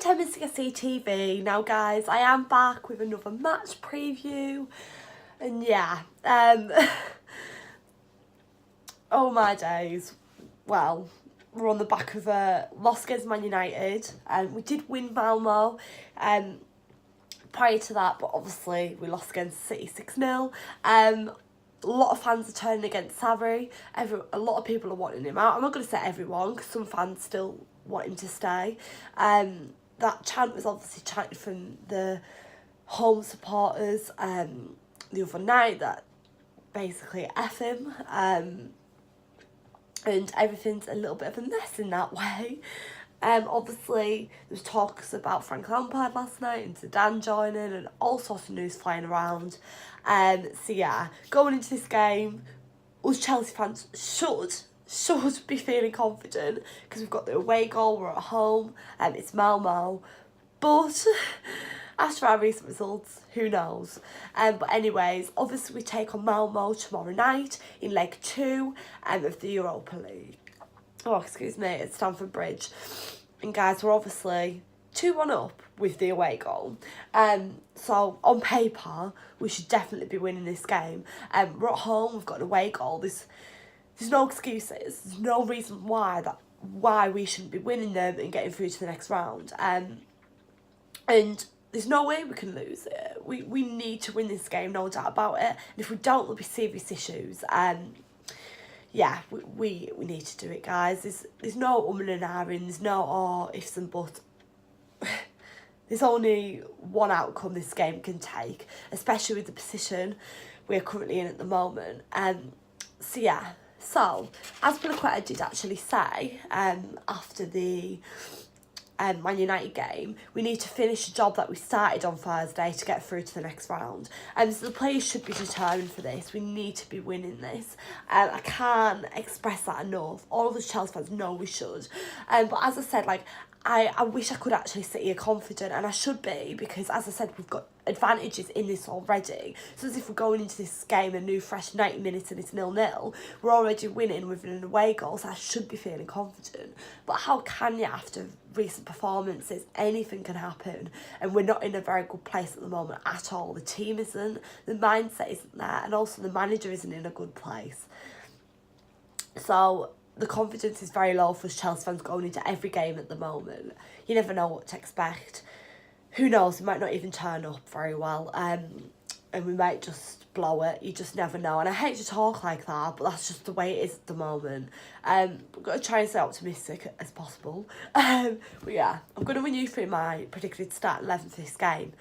and 10 Mr. TV. Now guys, I am back with another match preview, and yeah, oh my days. Well, we're on the back of a loss against Man United, and we did win Malmo prior to that, but obviously we lost against City 6-0. A lot of fans are turning against Sarri. A lot of people are wanting him out. I'm not going to say everyone, because some fans still want him to stay. That chant was obviously chanted from the home supporters the other night, that basically F him. And everything's a little bit of a mess in that way. Obviously, there's talks about Frank Lampard last night and Zidane joining and all sorts of news flying around. So yeah, going into this game, us Chelsea fans should be feeling confident, because we've got the away goal, we're at home, and it's Malmo. But after our recent results, who knows? But anyways, obviously we take on Malmo tomorrow night in leg 2 of the Europa League. Oh, excuse me, at Stamford Bridge. And guys, we're obviously 2-1 up with the away goal. So on paper, we should definitely be winning this game. We're at home, we've got an away goal. There's no excuses. There's no reason why we shouldn't be winning them and getting through to the next round. And there's no way we can lose it. We need to win this game, no doubt about it. And if we don't, there'll be serious issues. Yeah, we need to do it, guys. There's no and ahhing, there's no ifs and buts. There's only one outcome this game can take, especially with the position we're currently in at the moment. So yeah, so as Piliqueta did actually say after the Man United game, we need to finish the job that we started on Thursday to get through to the next round. So the players should be determined for this. We need to be winning this. I can't express that enough. All of us Chelsea fans know we should. But as I said, like, I wish I could actually sit here confident, and I should be, because as I said, we've got advantages in this already. So as if we're going into this game a new fresh 90 minutes and it's 0-0, we're already winning with an away goal, so I should be feeling confident. But how can you, after recent performances? Anything can happen, and we're not in a very good place at the moment at all. The team isn't, the mindset isn't there, and also the manager isn't in a good place. So the confidence is very low for us Chelsea fans going into every game at the moment. You never know what to expect. Who knows, we might not even turn up very well, and we might just blow it. You just never know. And I hate to talk like that, but that's just the way it is at the moment. We've got to try and stay optimistic as possible. But yeah, I'm going to run you through my predicted start 11 for this game.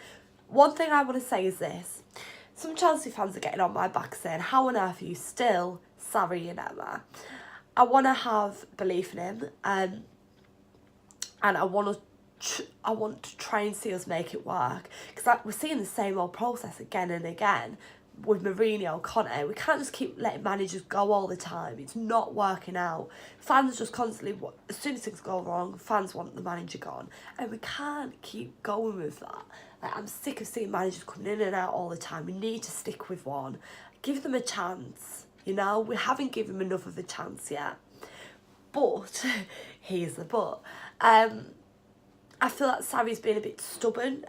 One thing I want to say is this. Some Chelsea fans are getting on my back saying, how on earth are you still Sarri and Emma? I want to have belief in him, and I want to try and see us make it work, because we're seeing the same old process again and again with Mourinho, Conte. We can't just keep letting managers go all the time. It's not working out. Fans just constantly, as soon as things go wrong, fans want the manager gone, and we can't keep going with that. Like, I'm sick of seeing managers coming in and out all the time. We need to stick with one. Give them a chance. You know, we haven't given him enough of a chance yet. But, here's the but, I feel like Sarri's been a bit stubborn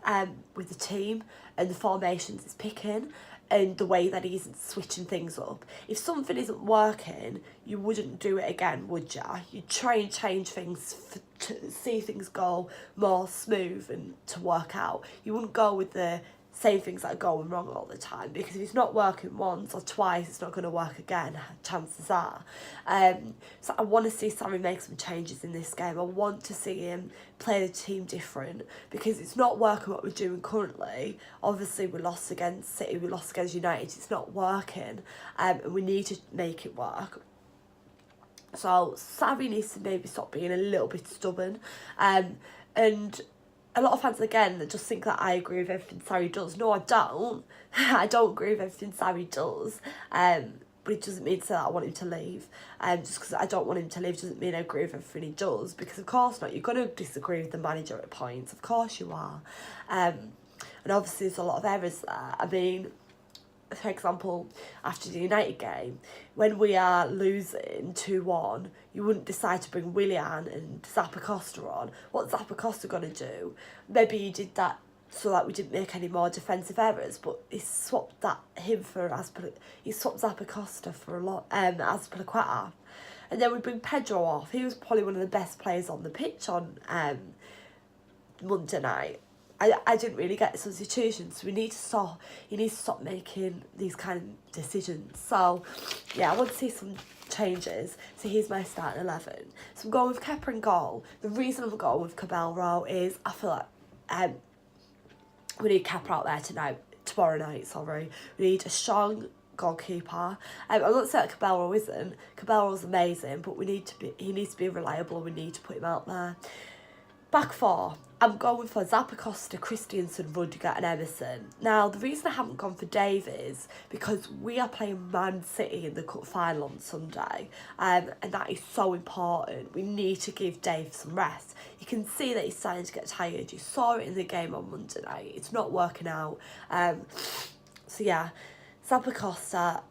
with the team and the formations he's picking and the way that he's switching things up. If something isn't working, you wouldn't do it again, would you? You'd try and change things to see things go more smooth and to work out. You wouldn't go with the same things that are going wrong all the time, because if it's not working once or twice, it's not going to work again, chances are. So I want to see Sarri make some changes in this game. I want to see him play the team different, because it's not working what we're doing currently. Obviously we lost against City, we lost against United, it's not working, and we need to make it work. So Sarri needs to maybe stop being a little bit stubborn, and a lot of fans, again, that just think that I agree with everything Sarri does. No, I don't. I don't agree with everything Sarri does. But it doesn't mean to say that I want him to leave. Just because I don't want him to leave doesn't mean I agree with everything he does. Because of course not. You're going to disagree with the manager at points. Of course you are. And obviously there's a lot of errors there. I mean, for example, after the United game, when we are losing 2-1, you wouldn't decide to bring Willian and Zappacosta on. What's Zappacosta going to do? Maybe you did that so that we didn't make any more defensive errors, but he swapped he swapped Zappacosta for Azpilicueta. And then we bring Pedro off. He was probably one of the best players on the pitch on Monday night. I didn't really get the substitutions. You need to stop making these kind of decisions. So, yeah, I want to see some changes. So here's my starting 11. So I'm going with Kepa in goal. The reason I'm going with Caballero is I feel like we need Kepa out there tomorrow night. We need a strong goalkeeper. I'm not saying that Caballero isn't. Caballero's amazing, but he needs to be reliable. We need to put him out there. Back four, I'm going for Zappacosta, Christensen, Rudiger and Emerson. Now, the reason I haven't gone for Dave is because we are playing Man City in the cup final on Sunday, and that is so important. We need to give Dave some rest. You can see that he's starting to get tired. You saw it in the game on Monday night. It's not working out. So yeah, Zappacosta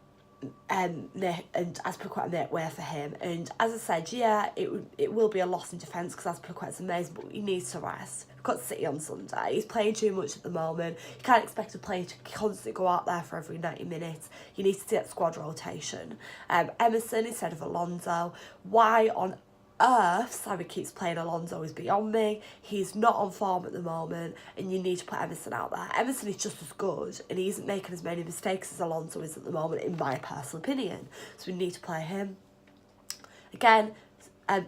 and Azpilicueta make way for him. And as I said, yeah, it will be a loss in defence because Azpilicueta's amazing, but he needs to rest. We've got City on Sunday. He's playing too much at the moment. You can't expect a player to constantly go out there for every 90 minutes. You need to see that squad rotation. Emerson instead of Alonso. Why on earth Sarri keeps playing Alonso is beyond me. He's not on form at the moment, and you need to put Emerson out there. Emerson is just as good, and he isn't making as many mistakes as Alonso is at the moment, in my personal opinion. So we need to play him. Again,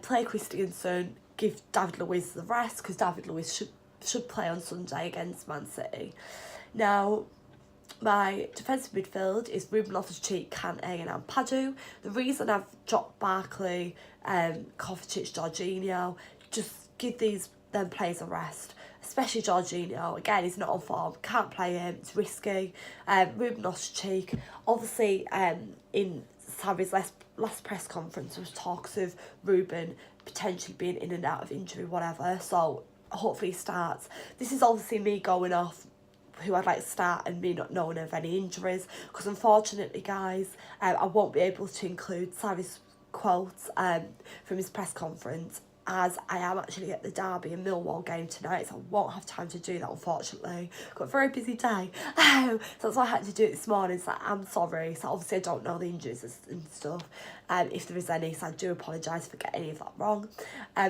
play Christensen, give David Luiz the rest, because David Luiz should play on Sunday against Man City. Now, my defensive midfield is Ruben Loftus-Cheek, Kante and Ampadu. The reason I've dropped Barkley, Kovacic, Jorginho, just give them players a rest. Especially Jorginho. Again, he's not on form. Can't play him. It's risky. Ruben Loftus-Cheek. Obviously, in Sarri's last press conference, there was talks of Ruben potentially being in and out of injury, whatever. So hopefully he starts. This is obviously me going off who I'd like to start and me not knowing of any injuries, because unfortunately, guys, I won't be able to include Sarri's quotes from his press conference, as I am actually at the Derby and Millwall game tonight, so I won't have time to do that, unfortunately. I've got a very busy day, so that's why I had to do it this morning. So I'm sorry. So obviously I don't know the injuries and stuff, if there is any, so I do apologise for getting any of that wrong.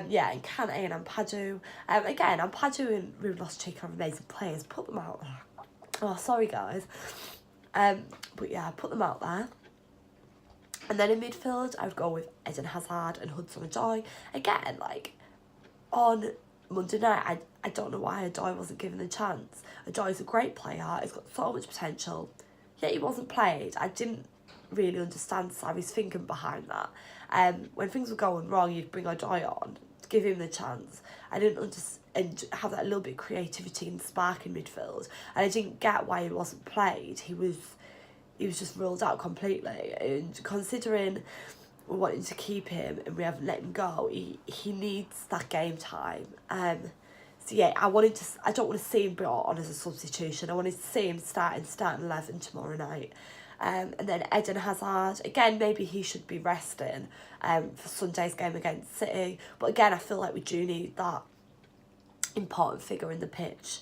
Yeah, and Kante and Ampadu. Again, Ampadu and Ruben Loftus-Cheek are amazing players. Put them out there. Oh, sorry guys. But yeah, put them out there. And then in midfield, I would go with Eden Hazard and Hudson-Odoi. Again, like, on Monday night, I don't know why Odoi wasn't given a chance. Odoi is a great player. He's got so much potential. Yet he wasn't played. I didn't really understand Sarri's thinking behind that. When things were going wrong, you'd bring Odoi on, give him the chance. I didn't understand, and have that little bit of creativity and spark in midfield. And I didn't get why he wasn't played. He was just ruled out completely, and considering we're wanting to keep him and we haven't let him go, he needs that game time. So yeah, I don't want to see him brought on as a substitution. I wanted to see him starting 11 tomorrow night. And then Eden Hazard, again, maybe he should be resting for Sunday's game against City, but again, I feel like we do need that important figure on the pitch,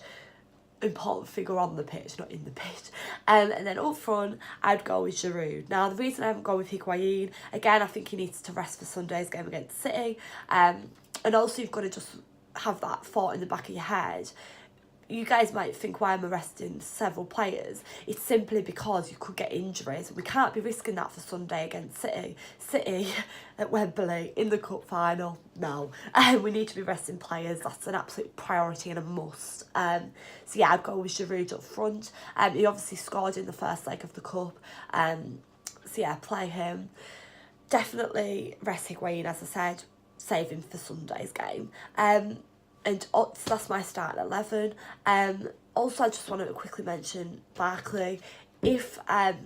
not in the pitch. And then up front, I'd go with Giroud. Now, the reason I haven't gone with Higuain, again, I think he needs to rest for Sunday's game against City. And also, you've got to just have that thought in the back of your head. You guys might think, why am I resting several players? It's simply because you could get injuries. We can't be risking that for Sunday against City. City at Wembley in the cup final. No. We need to be resting players. That's an absolute priority and a must. So yeah, I'd go with Giroud up front. He obviously scored in the first leg of the cup. So yeah, play him. Definitely rest Higuain, as I said. Save him for Sunday's game. And so that's my start at 11. Also, I just want to quickly mention Barkley. If I'd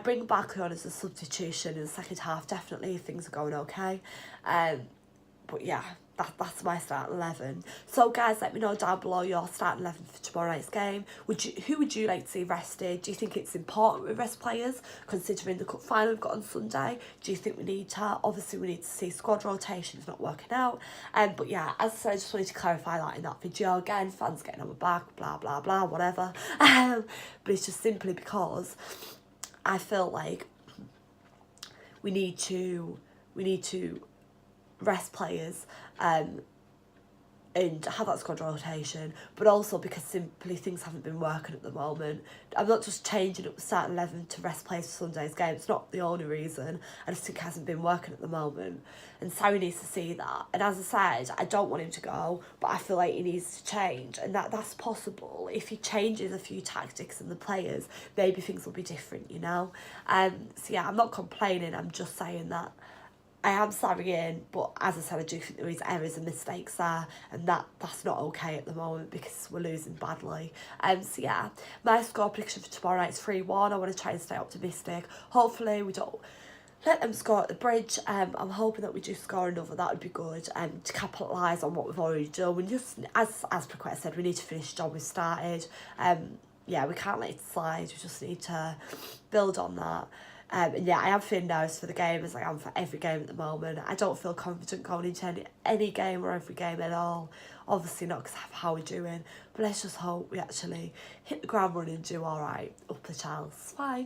bring Barkley on as a substitution in the second half, definitely, if things are going okay. But yeah, that's my starting 11. So guys, let me know down below your starting 11 for tomorrow night's game. Who would you like to see rested? Do you think it's important we rest players considering the cup final we've got on Sunday? Do you think we need to? Obviously we need to see squad rotations not working out. But yeah, as I said, I just wanted to clarify that in that video. Again, fans getting on my back, blah blah blah, whatever. But it's just simply because I feel like we need to rest players and have that squad rotation, but also because simply things haven't been working at the moment. I'm not just changing up the starting 11 to rest players for Sunday's game. It's not the only reason. I just think it hasn't been working at the moment, and Sarri needs to see that. And as I said, I don't want him to go, but I feel like he needs to change, and that's possible. If he changes a few tactics and the players, maybe things will be different, you know. So yeah, I'm not complaining. I'm just saying that I am sorrying, but as I said, I do think there is errors and mistakes there, and that's not okay at the moment because we're losing badly. So yeah, my score prediction for tomorrow night is 3-1. I want to try and stay optimistic. Hopefully we don't let them score at the bridge. I'm hoping that we do score another. That would be good. To capitalise on what we've already done. We just, as Prequetta said, we need to finish the job we started. Yeah, we can't let it slide. We just need to build on that. And yeah, I am feeling nervous for the game as I am for every game at the moment. I don't feel confident going into any game or every game at all. Obviously not because of how we're doing. But let's just hope we actually hit the ground running and do alright up the Chelsea. Bye.